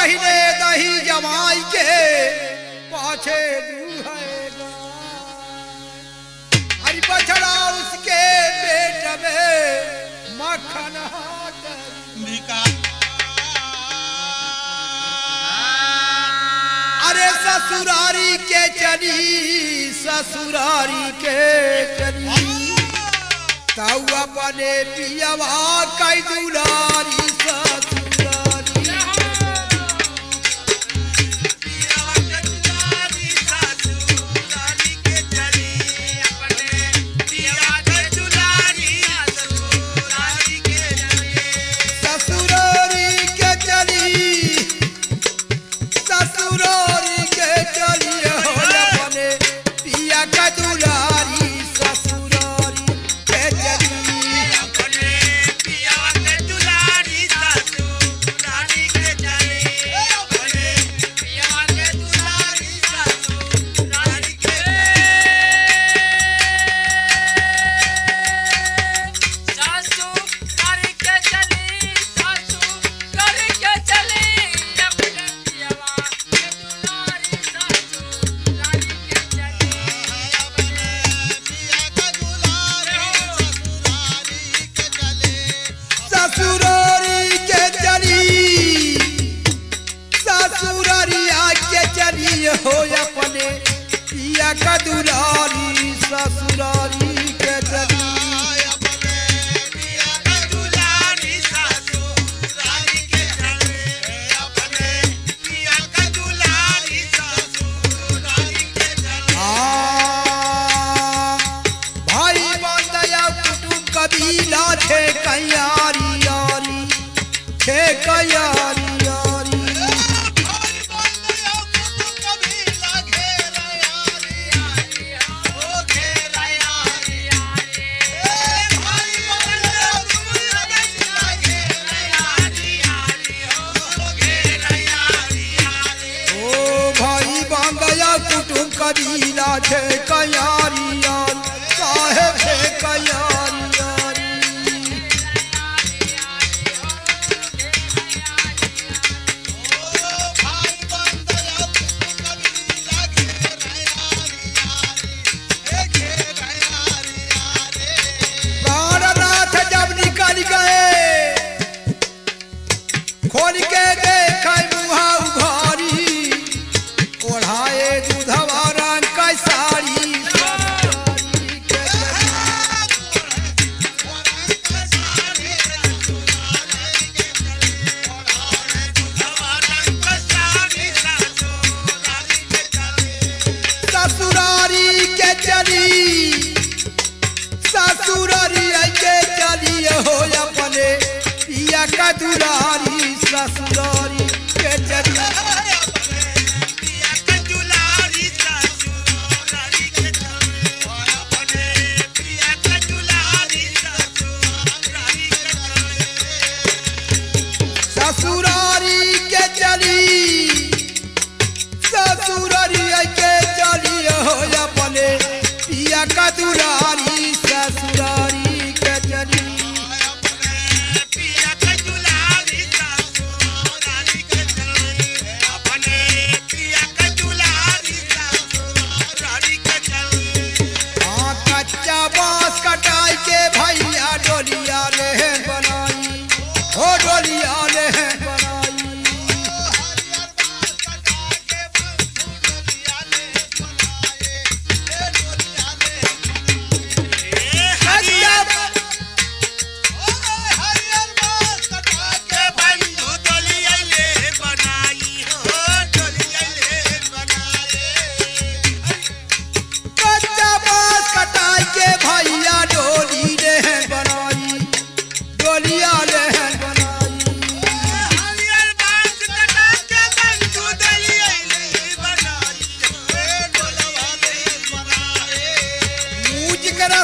पहिने दही जमाई के पाछे दूहेगा हरि बछड़ा उसके पेट में मक्खन अरे ससुरारी के चली ससुरारी के चली ताऊ अपने पियवा कई दुलारी हो अपने पिया का दुलारी ससुरारी के चली अपने पिया का दुलारी ससुरारी के चली अपने पिया का दुलारी ससुरारी के चली भाई बंदया कुटुंब कबीला थे कयारी यारी थे कयारी कबीला थे कयारी यार साहेब थे कयारी यारी प्राणनाथ जब निकल गए खोल के देखा मुहा उघारी ओढ़ाए दूधवा ससुरारी के चली हो अपने पिया का दुलारी ससुरारी के चली पिया का दुलारी ससुरारी के चली अपने पिया का दुलारी ससुरारी के चली ससुरारी के चली ससुरारी के चली हो अपने पिया का दुलारी ससुरारी के चली पिया का दुलारी ससुरारी के चली अपने पिया का दुलारी ससुरारी के चली कच्चा बांस कटाई के भैया डोलिया ले बनाई हो डोलिया ले बनाई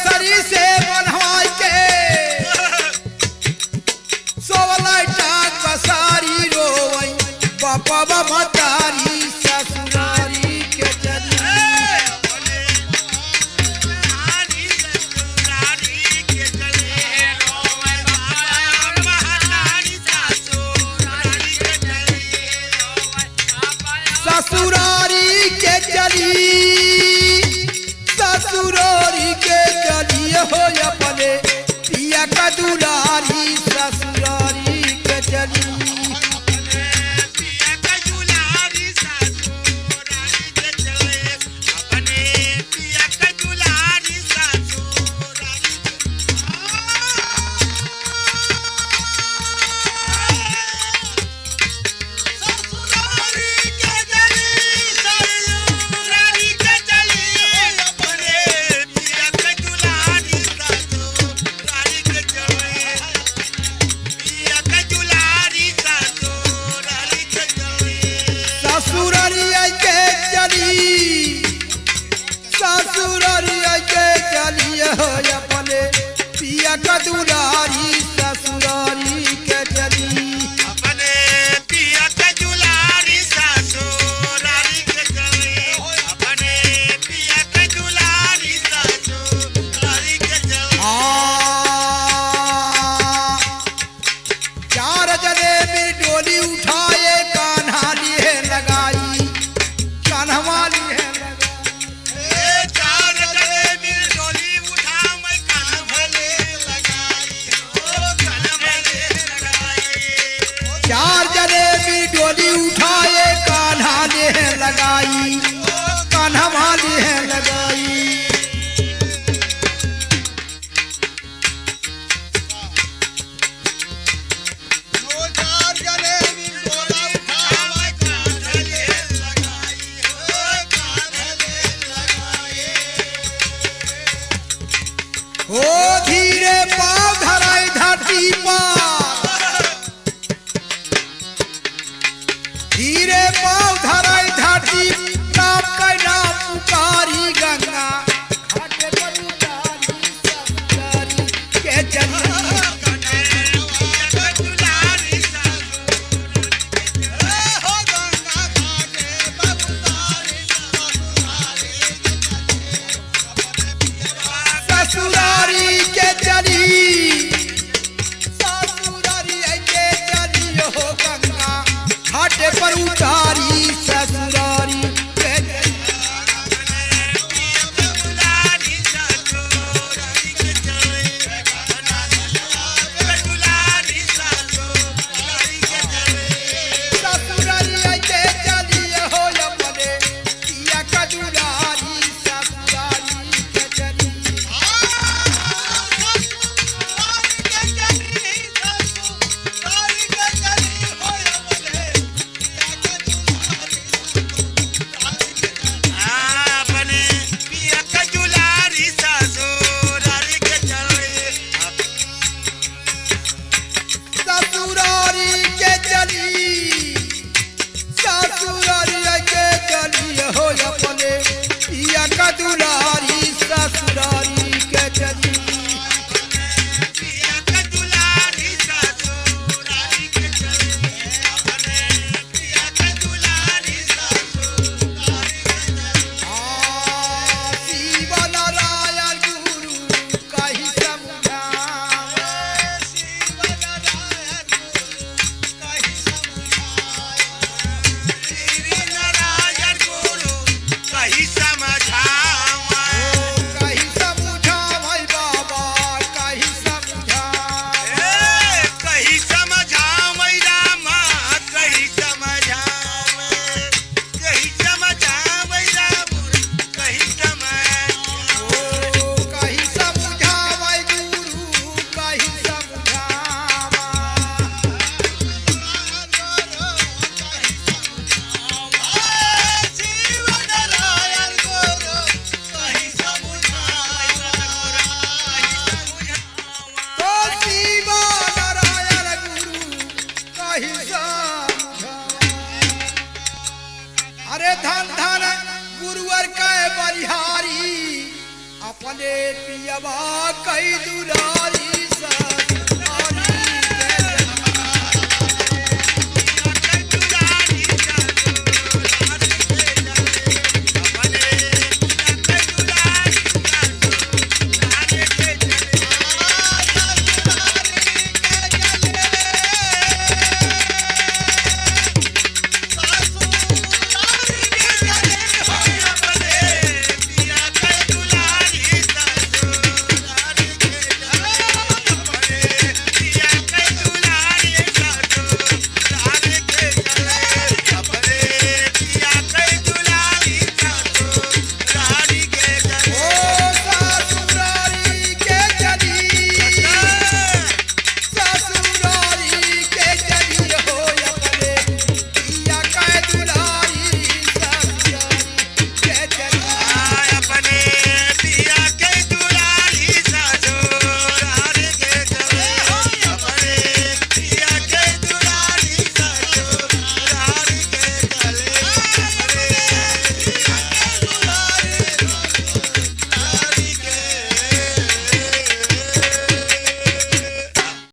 सरी से बनवाई के सोवलाई टाक बसारी रोवई बापा बाबा तारी ससुरारी के चली पिया का दुलारी ससुरारी के चली अपने पिया का दुलारी ससुरारी के चली अपने पिया का दुलारी ससुरारी के चली चार जने मेरी डोली उठाए कान्हा लिए लगाई कान्हा लिए चार जने मेरी डोली उठा मैं कान्हा ले लगाई कान्हा ले लगाई चार जने मेरी डोली उठाए कान्हा लिए लगाई कान्हा लिए लगाई ओ धीरे पाँव धराई धरती पर धीरे पाँव धराई धरती नाम का नाम पुकारी गंगा घाट पर उतारी ससुरारी के चली ससुरारी के चली ससुरारी के चली हो गंगा घाट पर उतारी ससुरारी के चली ससुरारी के चली हो अपने पिया का दुलारी ससुरारी के चली ससुरारी के चली ससुरारी के चली हो अपने पिया का दुलारी ससुरारी के चली शिव नारायण गुरु कहीं समझावे कहीं समझावे बाबा कहीं समझावे कहीं समझावे गुरु कहीं समझावे तो शिव नारायण गुरु कहीं समझावे अरे धन धन गुरुवर के बलिहारी अपने पियवा कई दुलारी